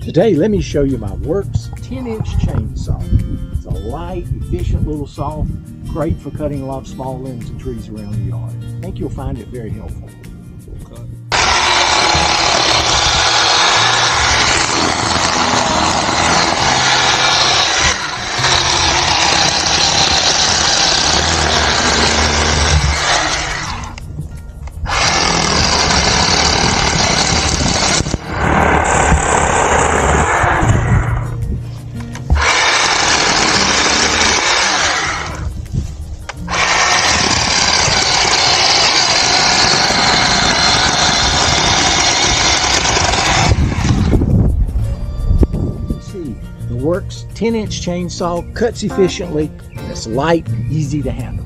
Today, let me show you my Works 10-inch chainsaw. It's a light, efficient little saw, great for cutting a lot of small limbs and trees around the yard. I think you'll find it very helpful. The Works 10-inch chainsaw cuts efficiently, and it's light and easy to handle.